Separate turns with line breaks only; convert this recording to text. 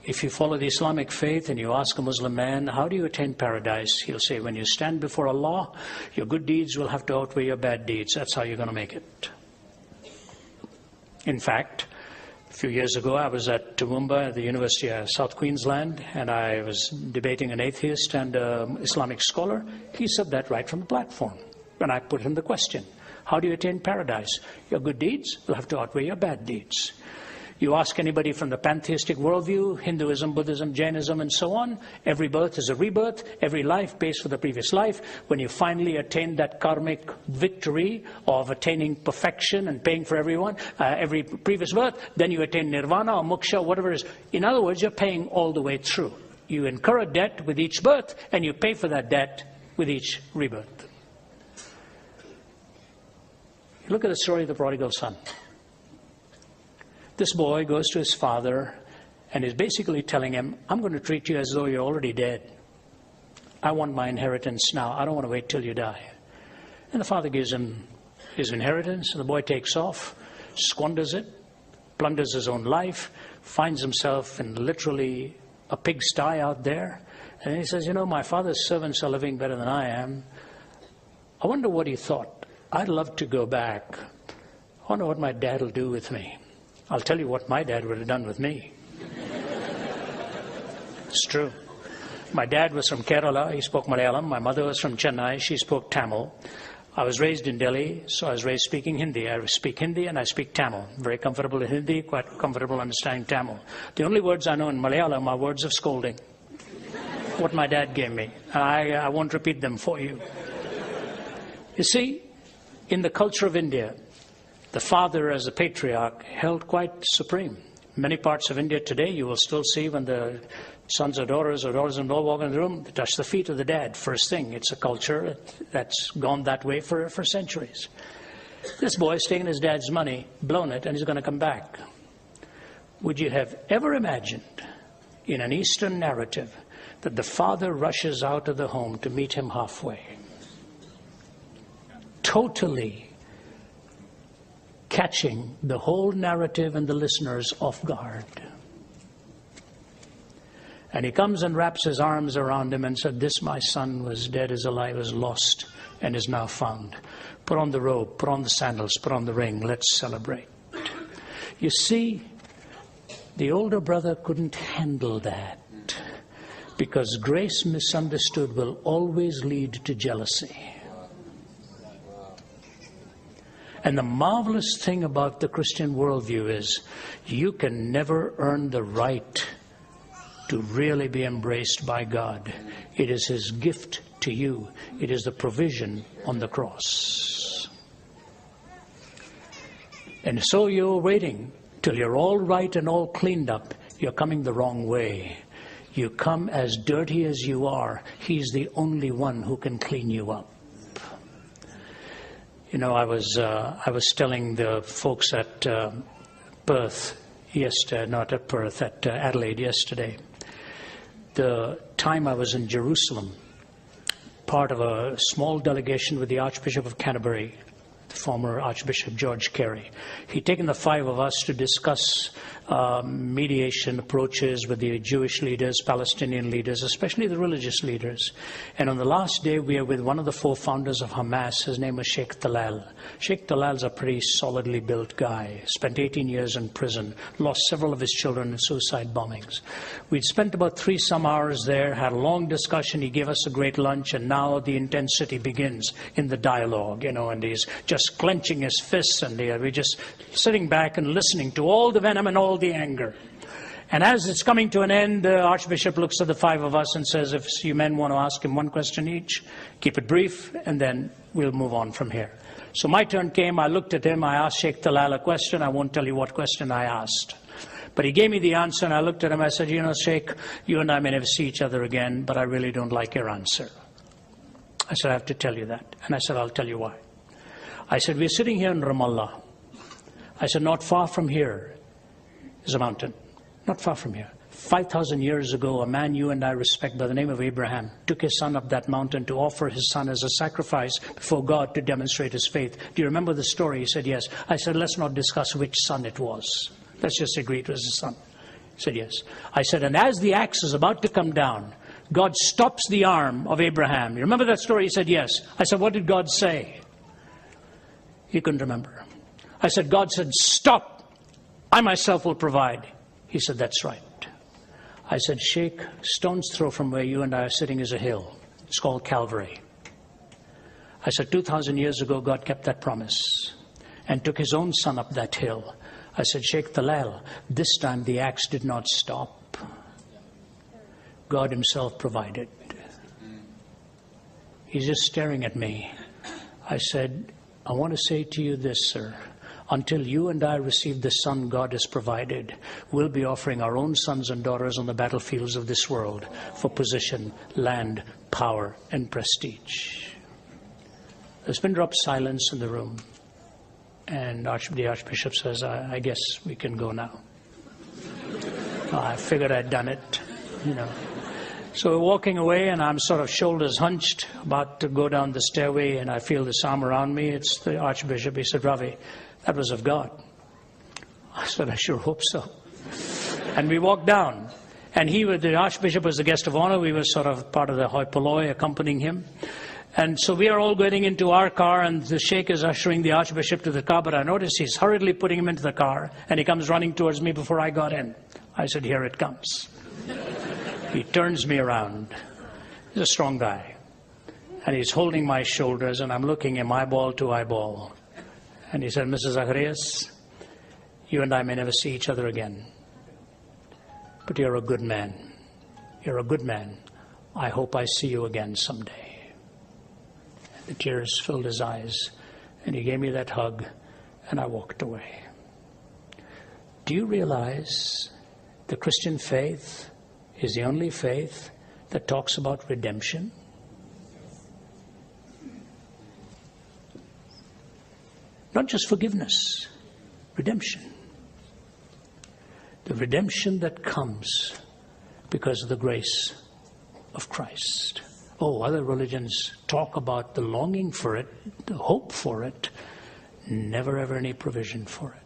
If you follow the Islamic faith and you ask a Muslim man, how do you attain paradise? He'll say, when you stand before Allah, your good deeds will have to outweigh your bad deeds. That's how you're going to make it. In fact, a few years ago, I was at Toowoomba at the University of South Queensland, and I was debating an atheist and an Islamic scholar. He said that right from the platform. When I put him the question, how do you attain paradise? Your good deeds will have to outweigh your bad deeds. You ask anybody from the pantheistic worldview, Hinduism, Buddhism, Jainism, and so on, every birth is a rebirth, every life pays for the previous life. When you finally attain that karmic victory of attaining perfection and paying for everyone, every previous birth, then you attain nirvana or moksha, whatever it is. In other words, you're paying all the way through. You incur a debt with each birth, and you pay for that debt with each rebirth. Look at the story of the prodigal son. This boy goes to his father and is basically telling him, I'm going to treat you as though you're already dead. I want my inheritance now. I don't want to wait till you die. And the father gives him his inheritance. And the boy takes off, squanders it, plunders his own life, finds himself in literally a pigsty out there. And he says, you know, my father's servants are living better than I am. I wonder what he thought. I'd love to go back. I wonder what my dad will do with me. I'll tell you what my dad would have done with me. It's true. My dad was from Kerala. He spoke Malayalam. My mother was from Chennai. She spoke Tamil. I was raised in Delhi, so I was raised speaking Hindi. I speak Hindi and I speak Tamil. Very comfortable in Hindi, quite comfortable understanding Tamil. The only words I know in Malayalam are words of scolding. What my dad gave me. And I won't repeat them for you. You see, in the culture of India, the father as a patriarch held quite supreme. Many parts of India today, you will still see when the sons or daughters-in-law walk in the room, they touch the feet of the dad. First thing, it's a culture that's gone that way for centuries. This boy's taken his dad's money, blown it, and he's going to come back. Would you have ever imagined in an Eastern narrative that the father rushes out of the home to meet him halfway? Totally catching the whole narrative and the listeners off guard. And he comes and wraps his arms around him and said, this my son was dead, is alive, is lost, and is now found. Put on the robe, put on the sandals, put on the ring, let's celebrate. You see, the older brother couldn't handle that, because grace misunderstood will always lead to jealousy. And the marvelous thing about the Christian worldview is you can never earn the right to really be embraced by God. It is His gift to you. It is the provision on the cross. And so you're waiting till you're all right and all cleaned up. You're coming the wrong way. You come as dirty as you are. He's the only one who can clean you up. You know, I was telling the folks at Perth yesterday, not at Perth, at Adelaide yesterday, the time I was in Jerusalem, part of a small delegation with the Archbishop of Canterbury, the former Archbishop George Carey. He'd taken the five of us to discuss mediation approaches with the Jewish leaders, Palestinian leaders, especially the religious leaders. And on the last day, we are with one of the four founders of Hamas. His name was Sheikh Talal. Sheikh Talal's a pretty solidly built guy. Spent 18 years in prison. Lost several of his children in suicide bombings. We'd spent about 3 some hours there, had a long discussion. He gave us a great lunch, and now the intensity begins in the dialogue, you know, and he's just clenching his fists, and we're just sitting back and listening to all the venom and all the anger. And as it's coming to an end, the Archbishop looks at the five of us and says, if you men want to ask him one question each, keep it brief, and then we'll move on from here. So my turn came. I looked at him. I asked Sheikh Talal a question. I won't tell you what question I asked. But he gave me the answer, and I looked at him. I said, you know, Sheikh, you and I may never see each other again, but I really don't like your answer. I said, I have to tell you that. And I said, I'll tell you why. I said, we're sitting here in Ramallah. I said, not far from here is a mountain. Not far from here. 5,000 years ago, a man you and I respect by the name of Abraham took his son up that mountain to offer his son as a sacrifice before God to demonstrate his faith. Do you remember the story? He said, yes. I said, let's not discuss which son it was. Let's just agree it was his son. He said, yes. I said, and as the axe is about to come down, God stops the arm of Abraham. You remember that story? He said, yes. I said, what did God say? He couldn't remember. I said, God said, stop. I myself will provide. He said, that's right. I said, Sheikh, stone's throw from where you and I are sitting is a hill. It's called Calvary. I said, 2,000 years ago, God kept that promise and took his own son up that hill. I said, Sheikh Talal, this time the axe did not stop. God himself provided. He's just staring at me. I said, I want to say to you this, sir. Until you and I receive the son God has provided, we'll be offering our own sons and daughters on the battlefields of this world for position, land, power, and prestige. There's been dropped silence in the room. And the Archbishop says, I guess we can go now. I figured I'd done it, you know. So we're walking away, and I'm sort of shoulders hunched, about to go down the stairway, and I feel this arm around me. It's the Archbishop. He said, Ravi, that was of God. I said, I sure hope so. And we walked down. And the Archbishop was the guest of honor. We were sort of part of the hoi polloi accompanying him. And so we are all getting into our car, and the Sheikh is ushering the Archbishop to the car, but I notice he's hurriedly putting him into the car, and he comes running towards me before I got in. I said, here it comes. He turns me around. He's a strong guy. And he's holding my shoulders, and I'm looking him eyeball to eyeball. And he said, Mr. Zacarias, you and I may never see each other again. But you're a good man. You're a good man. I hope I see you again someday. The tears filled his eyes, and he gave me that hug, and I walked away. Do you realize the Christian faith is the only faith that talks about redemption? Not just forgiveness, redemption. The redemption that comes because of the grace of Christ. Oh, other religions talk about the longing for it, the hope for it, never ever any provision for it.